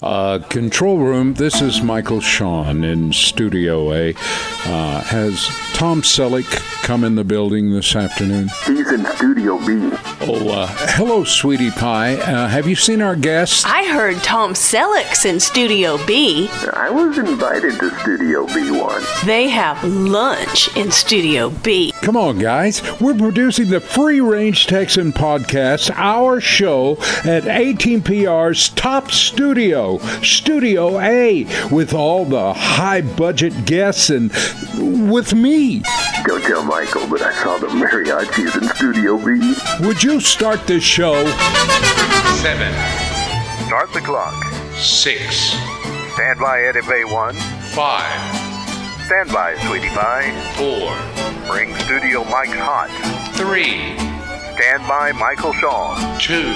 Control room, this is Michael Shawn in Studio A. Has Tom Selleck come in the building this afternoon? He's in Studio B. Hello, sweetie pie. Have you seen our guest? I heard Tom Selleck's in Studio B. I was invited to Studio B once. They have lunch in Studio B. Come on, guys. We're producing the Free Range Texan podcast, our show at 18PR's top studio, Studio A, with all the high-budget guests and with me. Don't tell Michael, but I saw the mariachis in Studio B. Would you start this show? 7. Start the clock. 6. Stand by, Eddie Bay 1. 5. Stand by, sweetie pie. 4. Bring Studio Mike's hot. 3. Stand by, Michael Shawn. 2.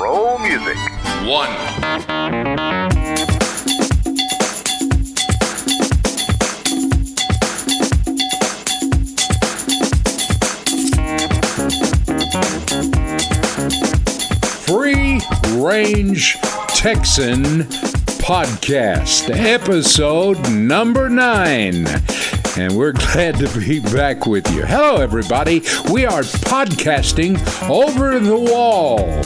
Roll music. 1. Free Range Texan podcast, episode number 9. And we're glad to be back with you. Hello, everybody. We are podcasting over the wall.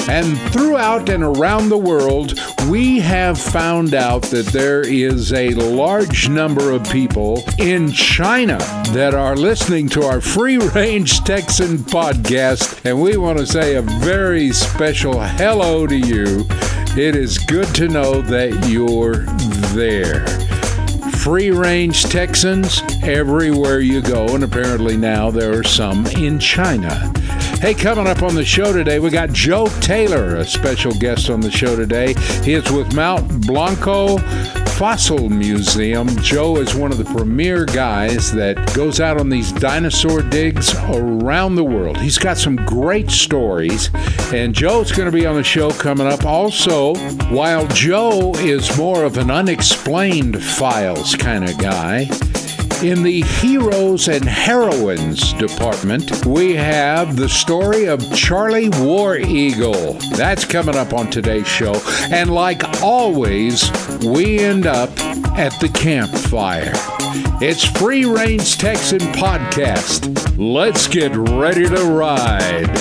And throughout and around the world, we have found out that there is a large number of people in China that are listening to our Free Range Texan podcast. And we want to say a very special hello to you. It is good to know that you're there. Free Range Texans everywhere you go, and apparently now there are some in China. Hey, coming up on the show today, we got Joe Taylor, a special guest on the show today. He is with Mount Blanco Fossil Museum. Joe is one of the premier guys that goes out on these dinosaur digs around the world. He's got some great stories, and Joe's going to be on the show coming up. Also, while Joe is more of an unexplained files kind of guy, in the heroes and heroines department, we have the story of Charlie War Eagle. That's coming up on today's show. And like always, we end up at the campfire. It's Free Range Texan Podcast. Let's get ready to ride.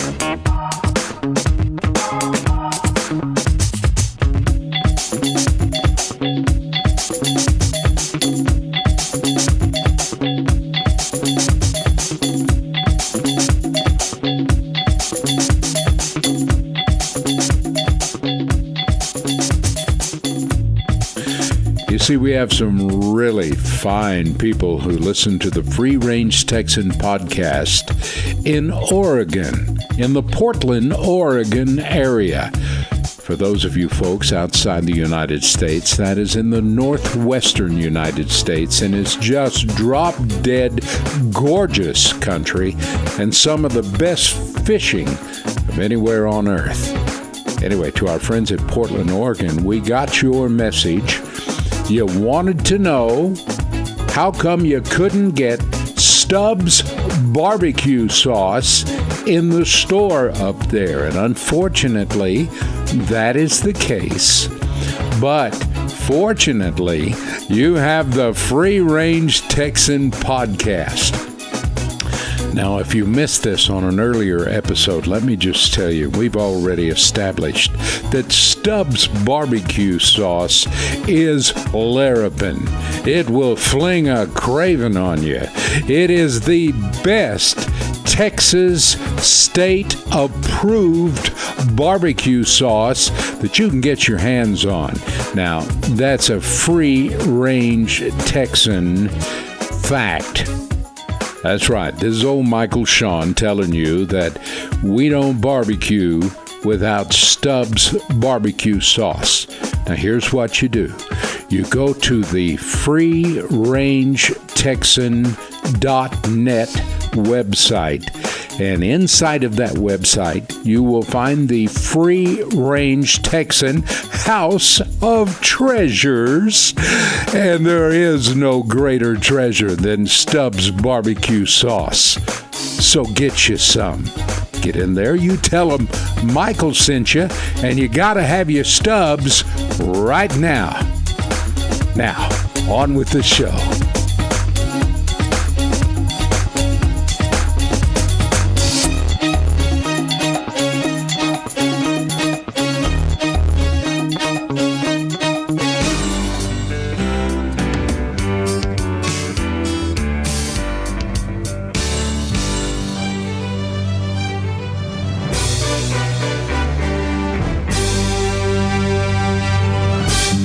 See, we have some really fine people who listen to the Free Range Texan podcast in Oregon, in the Portland, Oregon area. For those of you folks outside the United States, that is in the northwestern United States, and is just drop-dead gorgeous country and some of the best fishing of anywhere on earth. Anyway, to our friends at Portland, Oregon, we got your message. You wanted to know how come you couldn't get Stubbs barbecue sauce in the store up there. And unfortunately, that is the case. But fortunately, you have the Free Range Texan podcast. Now, if you missed this on an earlier episode, let me just tell you, we've already established that Stubbs barbecue sauce is Larapin. It will fling a craving on you. It is the best Texas state-approved barbecue sauce that you can get your hands on. Now, that's a free-range Texan fact. That's right. This is old Michael Shawn telling you that we don't barbecue without Stubbs barbecue sauce. Now, here's what you do. You go to the freerangetexan.net website, and inside of that website, you will find the Free Range Texan House of Treasures. And there is no greater treasure than Stubbs barbecue sauce. So get you some. Get in there, you tell them Michael sent you, and you got to have your stubs right now. Now, on with the show.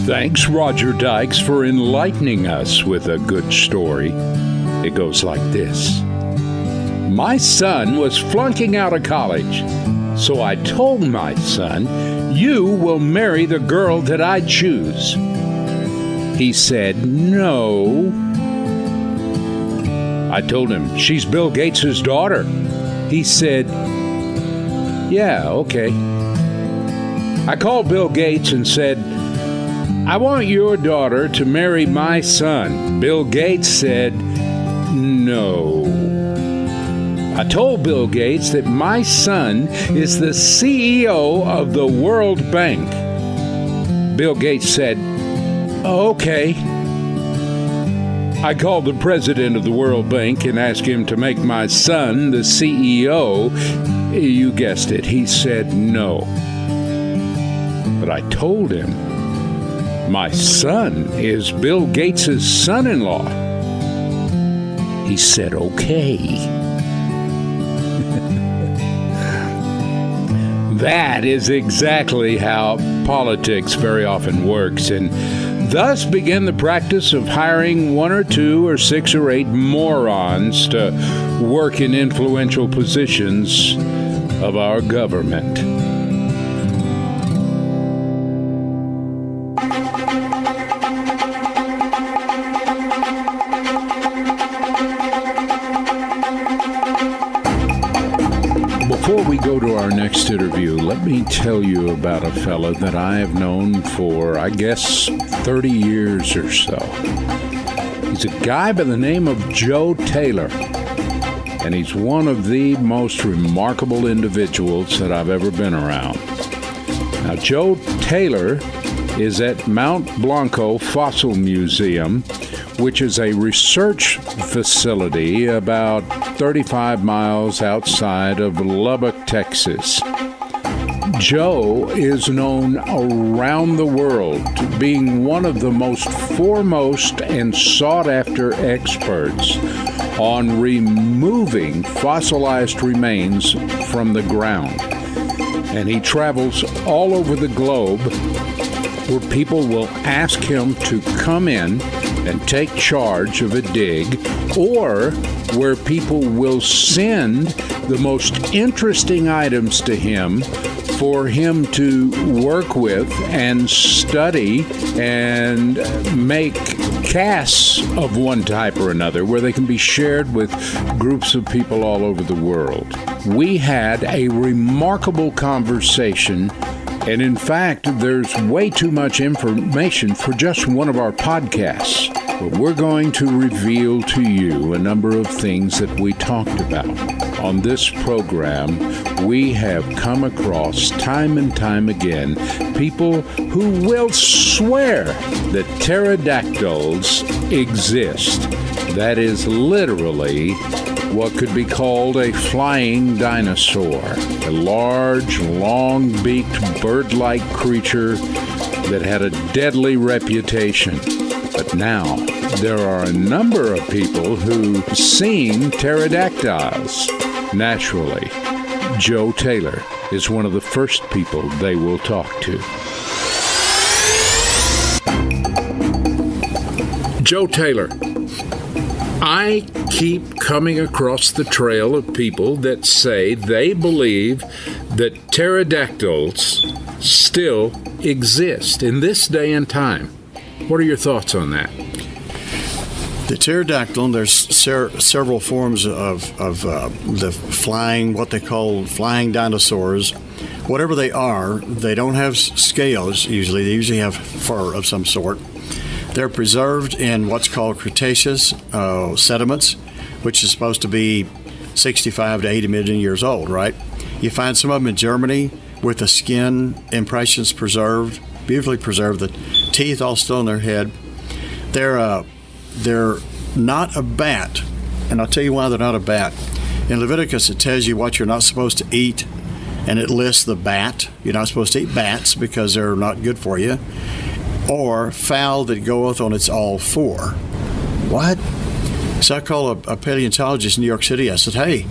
Thanks, Roger Dykes, for enlightening us with a good story. It goes like this. My son was flunking out of college, so I told my son, "You will marry the girl that I choose." He said, "No." I told him, "She's Bill Gates' daughter." He said, "Yeah, okay." I called Bill Gates and said, "I want your daughter to marry my son." Bill Gates said, "No." I told Bill Gates that my son is the CEO of the World Bank. Bill Gates said, "Okay." I called the president of the World Bank and asked him to make my son the CEO. You guessed it, he said no. But I told him, my son is Bill Gates' son-in-law. He said, okay. That is exactly how politics very often works, and thus began the practice of hiring 1 or 2 or 6 or 8 morons to work in influential positions of our government. Before we go to our next interview, let me tell you about a fella that I have known for, I guess, 30 years or so. He's a guy by the name of Joe Taylor, and he's one of the most remarkable individuals that I've ever been around. Now, Joe Taylor is at Mount Blanco Fossil Museum, which is a research facility about 35 miles outside of Lubbock, Texas. Joe is known around the world to being one of the most foremost and sought-after experts on removing fossilized remains from the ground. And he travels all over the globe where people will ask him to come in and take charge of a dig, or where people will send the most interesting items to him for him to work with and study and make casts of one type or another where they can be shared with groups of people all over the world. We had a remarkable conversation, and in fact, there's way too much information for just one of our podcasts. But we're going to reveal to you a number of things that we talked about. On this program, we have come across time and time again people who will swear that pterodactyls exist. That is literally what could be called a flying dinosaur, a large, long-beaked, bird-like creature that had a deadly reputation. But now, there are a number of people who've seen pterodactyls. Naturally, Joe Taylor is one of the first people they will talk to. Joe Taylor, I keep coming across the trail of people that say they believe that pterodactyls still exist in this day and time. What are your thoughts on that? The pterodactyl, there's several forms of the flying, what they call flying dinosaurs. Whatever they are, they don't have scales usually. They usually have fur of some sort. They're preserved in what's called Cretaceous sediments, which is supposed to be 65 to 80 million years old, right? You find some of them in Germany with the skin impressions preserved, beautifully preserved, the teeth all still in their head. They're not a bat, and I'll tell you why they're not a bat. In Leviticus, it tells you what you're not supposed to eat, and it lists the bat. You're not supposed to eat bats because they're not good for you, or fowl that goeth on its all four. What? So I called a paleontologist in New York City. I said, hey,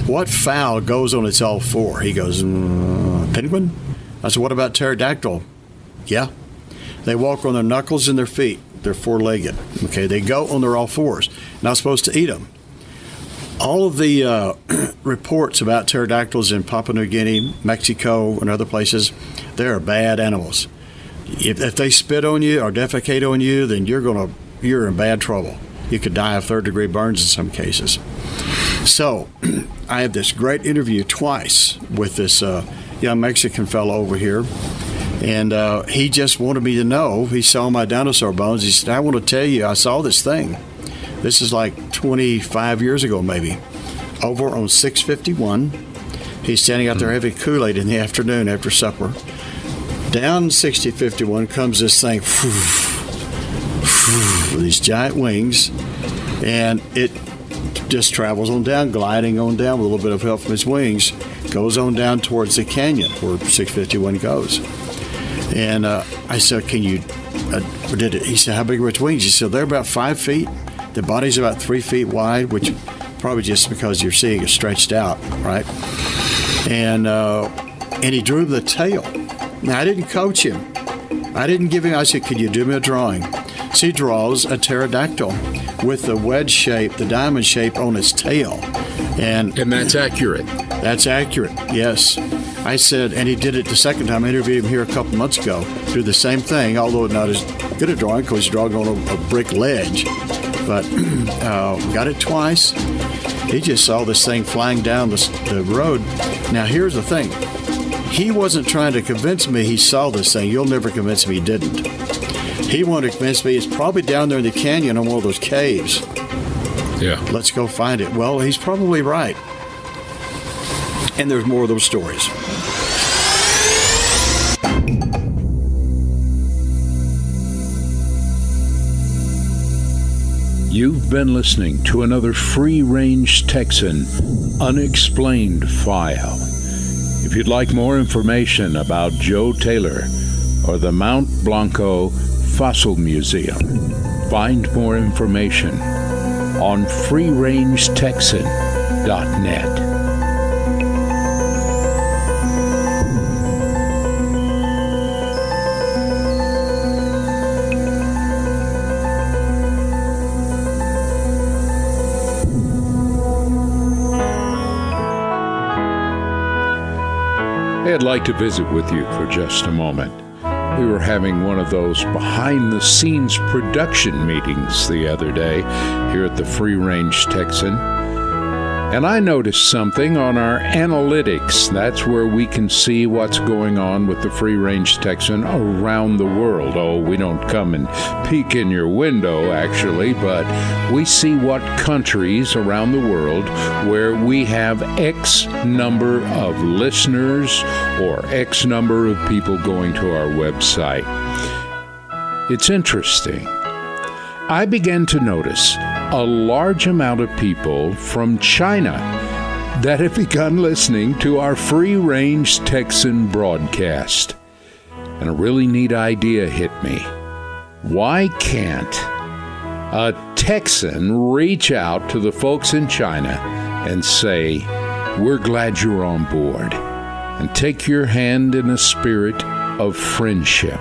what fowl goes on its all four? He goes, penguin? I said, what about pterodactyl? Yeah. They walk on their knuckles and their feet. They're four-legged. Okay, they go on their all fours. Not supposed to eat them. All of the reports about pterodactyls in Papua New Guinea, Mexico, and other places, they are bad animals. If they spit on you or defecate on you, then you're in bad trouble. You could die of third-degree burns in some cases. So I had this great interview twice with this young Mexican fellow over here, and he just wanted me to know. He saw my dinosaur bones. He said, I want to tell you, I saw this thing. This is like 25 years ago maybe, over on 651. He's standing out there having Kool-Aid in the afternoon after supper. Down 6051 comes this thing, with these giant wings, and it just travels on down, gliding on down with a little bit of help from its wings, goes on down towards the canyon where 651 goes. And I said, can you, did it? He said, how big are its wings? He said, they're about 5 feet. The body's about 3 feet wide, which probably just because you're seeing it stretched out, right? And he drew the tail. Now, I didn't coach him. I didn't give him, I said, could you do me a drawing? So he draws a pterodactyl with the wedge shape, the diamond shape on its tail. And that's accurate. That's accurate, yes. I said, and he did it the second time. I interviewed him here a couple months ago. Do the same thing, although not as good a drawing because he's drawing on a brick ledge. But got it twice. He just saw this thing flying down the road. Now, here's the thing. He wasn't trying to convince me he saw this thing. You'll never convince me he didn't. He wanted to convince me it's probably down there in the canyon on one of those caves. Yeah. Let's go find it. Well, he's probably right. And there's more of those stories. You've been listening to another free-range Texan unexplained file. If you'd like more information about Joe Taylor or the Mount Blanco Fossil Museum, find more information on freerangetexan.net. I'd like to visit with you for just a moment. We were having one of those behind-the-scenes production meetings the other day here at the Free Range Texan, and I noticed something on our analytics. That's where we can see what's going on with the Free Range Texan around the world. Oh, we don't come and peek in your window, actually, but we see what countries around the world where we have X number of listeners or X number of people going to our website. It's interesting. I began to notice a large amount of people from China that have begun listening to our Free Range Texan broadcast. And a really neat idea hit me. Why can't a Texan reach out to the folks in China and say, we're glad you're on board, and take your hand in a spirit of friendship?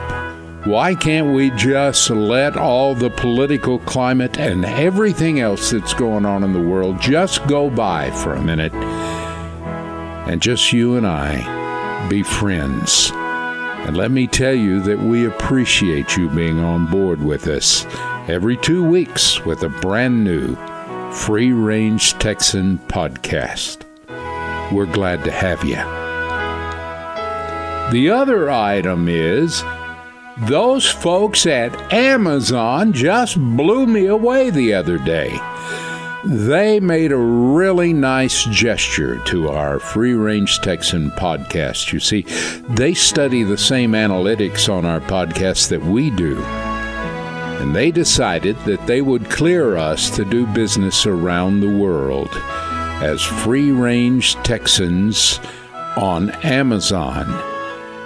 Why can't we just let all the political climate and everything else that's going on in the world just go by for a minute and just you and I be friends? And let me tell you that we appreciate you being on board with us every 2 weeks with a brand new Free Range Texan podcast. We're glad to have you. The other item is, those folks at Amazon just blew me away the other day. They made a really nice gesture to our Free Range Texan podcast. You see, they study the same analytics on our podcast that we do. And they decided that they would clear us to do business around the world as Free Range Texans on Amazon.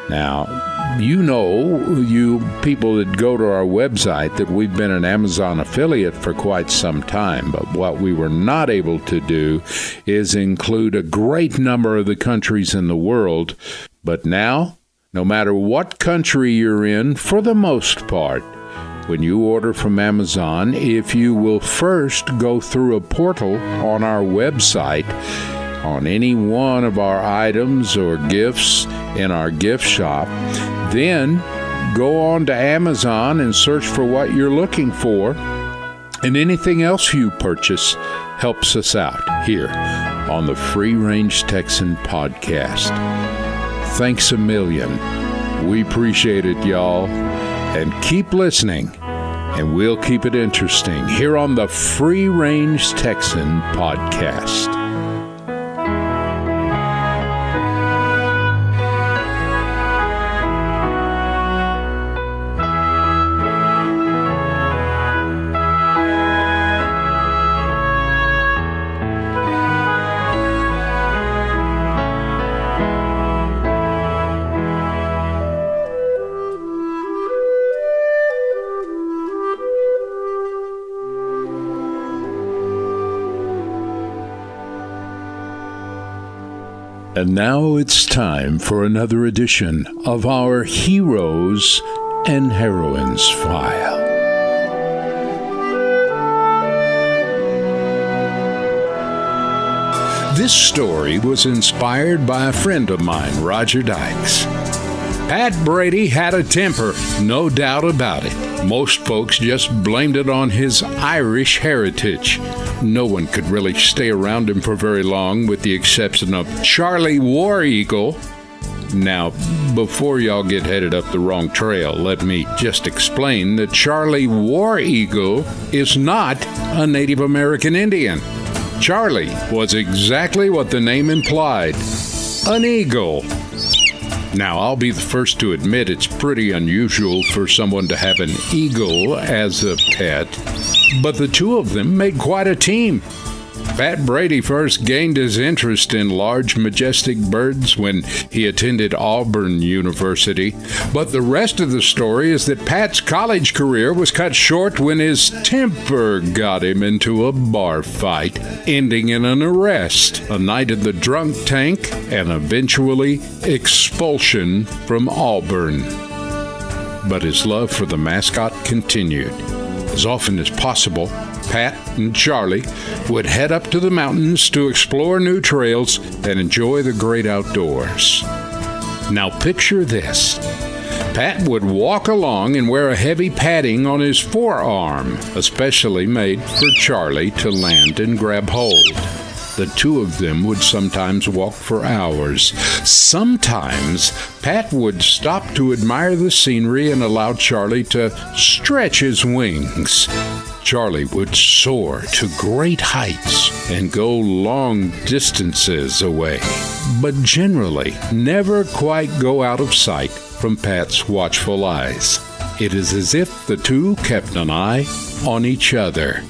Now, you people that go to our website, that we've been an Amazon affiliate for quite some time. But what we were not able to do is include a great number of the countries in the world. But now, no matter what country you're in, for the most part, when you order from Amazon, if you will first go through a portal on our website, on any one of our items or gifts in our gift shop, then go on to Amazon and search for what you're looking for, and anything else you purchase helps us out here on the Free Range Texan podcast. Thanks a million. We appreciate it, y'all. And keep listening, and we'll keep it interesting here on the Free Range Texan podcast. And now it's time for another edition of our Heroes and Heroines File. This story was inspired by a friend of mine, Roger Dykes. Pat Brady had a temper, no doubt about it. Most folks just blamed it on his Irish heritage. No one could really stay around him for very long, with the exception of Charlie War Eagle. Now, before y'all get headed up the wrong trail, let me just explain that Charlie War Eagle is not a Native American Indian. Charlie was exactly what the name implied, an eagle. Now, I'll be the first to admit it's pretty unusual for someone to have an eagle as a pet, but the two of them made quite a team. Pat Brady first gained his interest in large, majestic birds when he attended Auburn University, but the rest of the story is that Pat's college career was cut short when his temper got him into a bar fight, ending in an arrest, a night in the drunk tank, and eventually expulsion from Auburn. But his love for the mascot continued. As often as possible, Pat and Charlie would head up to the mountains to explore new trails and enjoy the great outdoors. Now picture this. Pat would walk along and wear a heavy padding on his forearm, especially made for Charlie to land and grab hold. The two of them would sometimes walk for hours. Sometimes Pat would stop to admire the scenery and allow Charlie to stretch his wings. Charlie would soar to great heights and go long distances away, but generally never quite go out of sight from Pat's watchful eyes. It is as if the two kept an eye on each other.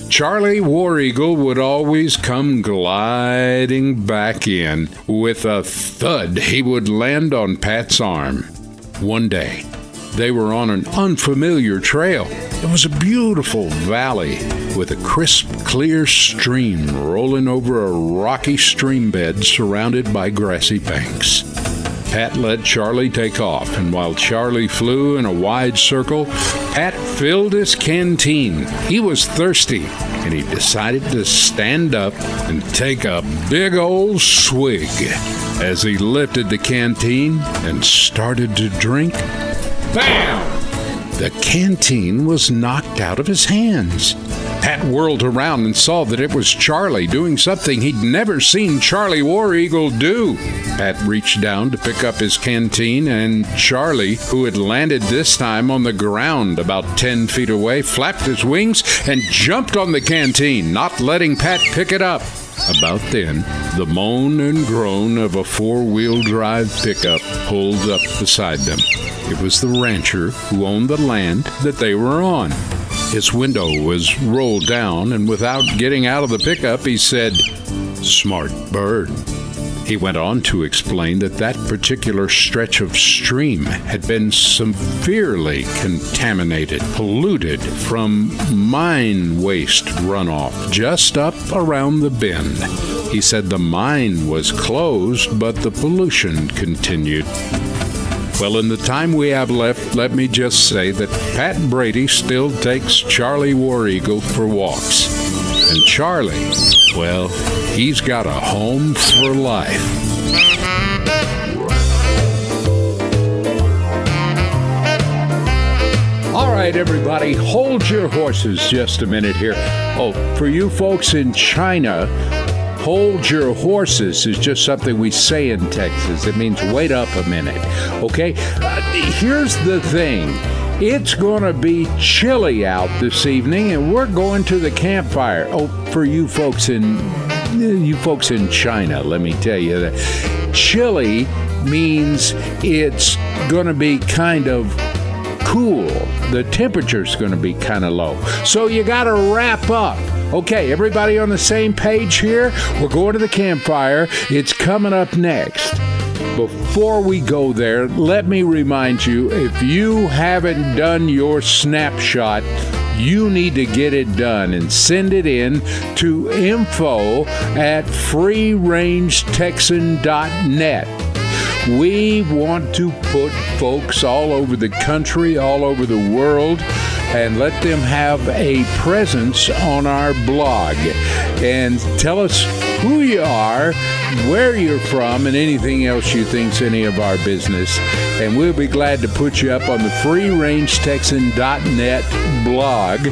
Charlie War Eagle would always come gliding back in. With a thud, he would land on Pat's arm. One day, they were on an unfamiliar trail. It was a beautiful valley with a crisp, clear stream rolling over a rocky stream bed surrounded by grassy banks. Pat let Charlie take off, and while Charlie flew in a wide circle, Pat filled his canteen. He was thirsty, and he decided to stand up and take a big old swig. As he lifted the canteen and started to drink, bam! The canteen was knocked out of his hands. Pat whirled around and saw that it was Charlie doing something he'd never seen Charlie War Eagle do. Pat reached down to pick up his canteen, and Charlie, who had landed this time on the ground about 10 feet away, flapped his wings and jumped on the canteen, not letting Pat pick it up. About then, the moan and groan of a four-wheel drive pickup pulled up beside them. It was the rancher who owned the land that they were on. His window was rolled down, and without getting out of the pickup, he said, "Smart bird." He went on to explain that that particular stretch of stream had been severely contaminated, polluted from mine waste runoff just up around the bend. He said the mine was closed, but the pollution continued. Well, in the time we have left, let me just say that Pat Brady still takes Charlie War Eagle for walks. And Charlie, well, he's got a home for life. All right, everybody, hold your horses just a minute here. Oh, for you folks in China, hold your horses is just something we say in Texas. It means wait up a minute, okay? Here's the thing. It's going to be chilly out this evening, and we're going to the campfire. Oh, for you folks in China, let me tell you that chilly means it's going to be kind of cool. The temperature's going to be kind of low. So you got to wrap up. Okay, everybody on the same page here? We're going to the campfire. It's coming up next. Before we go there, let me remind you, if you haven't done your snapshot, you need to get it done and send it in to info@freerangetexan.net. We want to put folks all over the country, all over the world, and let them have a presence on our blog. And tell us who you are, where you're from, and anything else you think's any of our business. And we'll be glad to put you up on the freerangetexan.net blog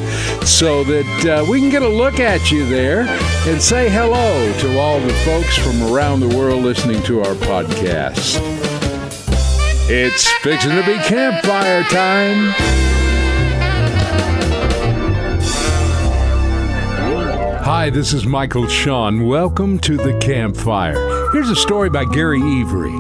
so that we can get a look at you there and say hello to all the folks from around the world listening to our podcast. It's fixing to be campfire time. Hi, this is Michael Shawn. Welcome to the campfire. Here's a story by Gary Avery.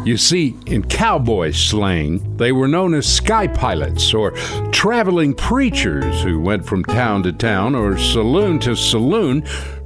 You see, in cowboy slang, they were known as sky pilots or traveling preachers who went from town to town or saloon to saloon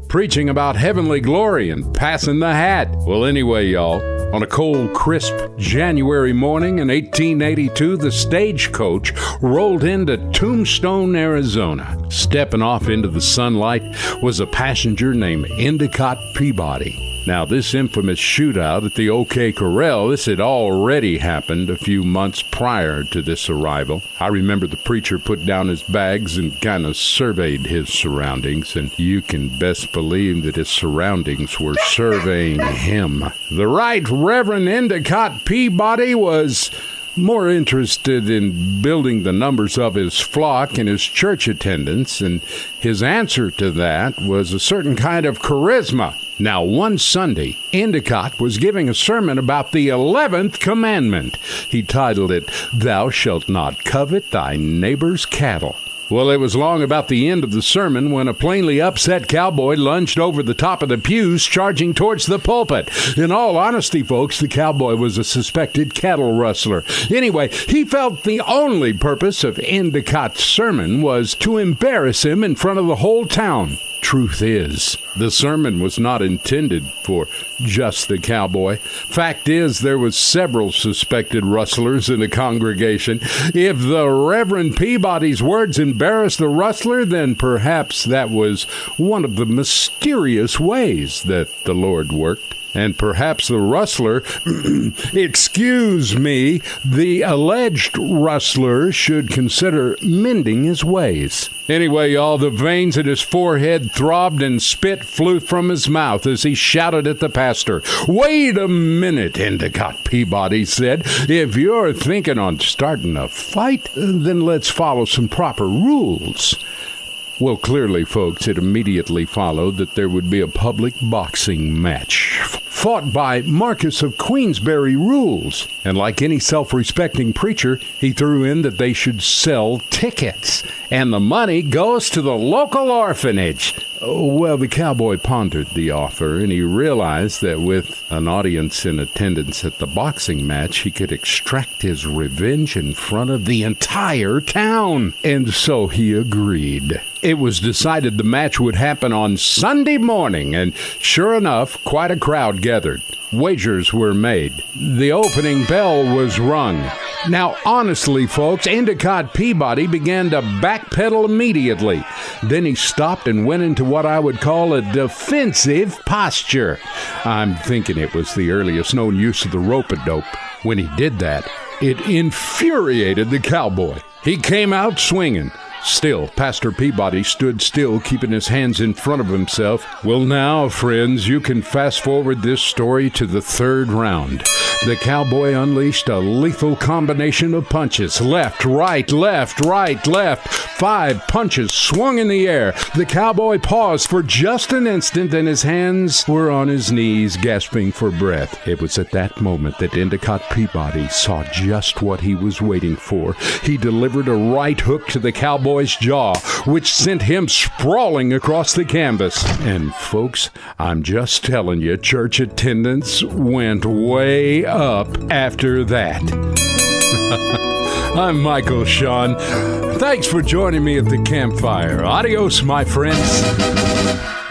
preaching about heavenly glory and passing the hat. Well, anyway, y'all, on a cold, crisp January morning in 1882, the stagecoach rolled into Tombstone, Arizona. Stepping off into the sunlight was a passenger named Endicott Peabody. Now, this infamous shootout at the OK Corral, this had already happened a few months prior to this arrival. I remember the preacher put down his bags and kind of surveyed his surroundings, and you can best believe that his surroundings were surveying him. The Right Reverend Endicott Peabody was more interested in building the numbers of his flock and his church attendance, and his answer to that was a certain kind of charisma. Now, one Sunday, Endicott was giving a sermon about the 11th commandment. He titled it, "Thou shalt not covet thy neighbor's cattle." Well, it was long about the end of the sermon when a plainly upset cowboy lunged over the top of the pews, charging towards the pulpit. In all honesty, folks, the cowboy was a suspected cattle rustler. Anyway, he felt the only purpose of Endicott's sermon was to embarrass him in front of the whole town. Truth is, the sermon was not intended for just the cowboy. Fact is, there was several suspected rustlers in the congregation. If the Reverend Peabody's words embarrassed the rustler, then perhaps that was one of the mysterious ways that the Lord worked. And perhaps the rustler, the alleged rustler should consider mending his ways. Anyway, y'all, the veins in his forehead throbbed and spit flew from his mouth as he shouted at the pastor. "Wait a minute," Endicott Peabody said. "If you're thinking on starting a fight, then let's follow some proper rules." Well, clearly, folks, it immediately followed that there would be a public boxing match fought by Marcus of Queensberry rules. And like any self-respecting preacher, he threw in that they should sell tickets. And the money goes to the local orphanage. Well, the cowboy pondered the offer, and he realized that with an audience in attendance at the boxing match, he could extract his revenge in front of the entire town. And so he agreed. It was decided the match would happen on Sunday morning, and sure enough, quite a crowd gathered. Wagers were made. The opening bell was rung. Now, honestly, folks, Endicott Peabody began to backpedal immediately. Then he stopped and went into what I would call a defensive posture. I'm thinking it was the earliest known use of the rope-a-dope. When he did that, it infuriated the cowboy. He came out swinging. Still, Pastor Peabody stood still, keeping his hands in front of himself. Well, now, friends, you can fast forward this story to the third round. The cowboy unleashed a lethal combination of punches. Left, right, left, right, left. 5 punches swung in the air. The cowboy paused for just an instant, and his hands were on his knees, gasping for breath. It was at that moment that Endicott Peabody saw just what he was waiting for. He delivered a right hook to the cowboy's jaw, which sent him sprawling across the canvas. And folks, I'm just telling you, church attendance went way up after that. I'm Michael Sean. Thanks for joining me at the campfire. Adios, my friends.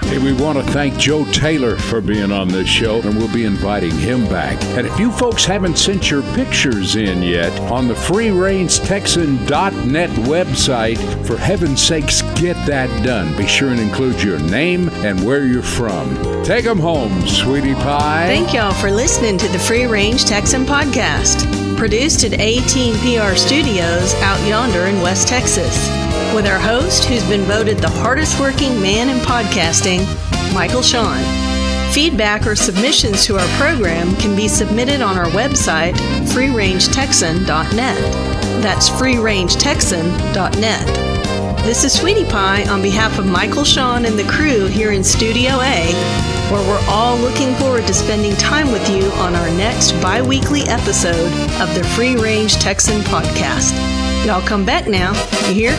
Hey, we want to thank Joe Taylor for being on this show, and we'll be inviting him back. And if you folks haven't sent your pictures in yet, on the freerangetexan.net website, for heaven's sakes, get that done. Be sure and include your name and where you're from. Take them home, sweetie pie. Thank y'all for listening to the Free Range Texan podcast, produced at A18PR Studios out yonder in West Texas, with our host, who's been voted the hardest working man in podcasting, Michael Sean. Feedback or submissions to our program can be submitted on our website, freerangetexan.net. That's freerangetexan.net. This is Sweetie Pie on behalf of Michael Sean and the crew here in Studio A, where we're all looking forward to spending time with you on our next bi-weekly episode of the Free Range Texan podcast. Y'all come back now, you hear?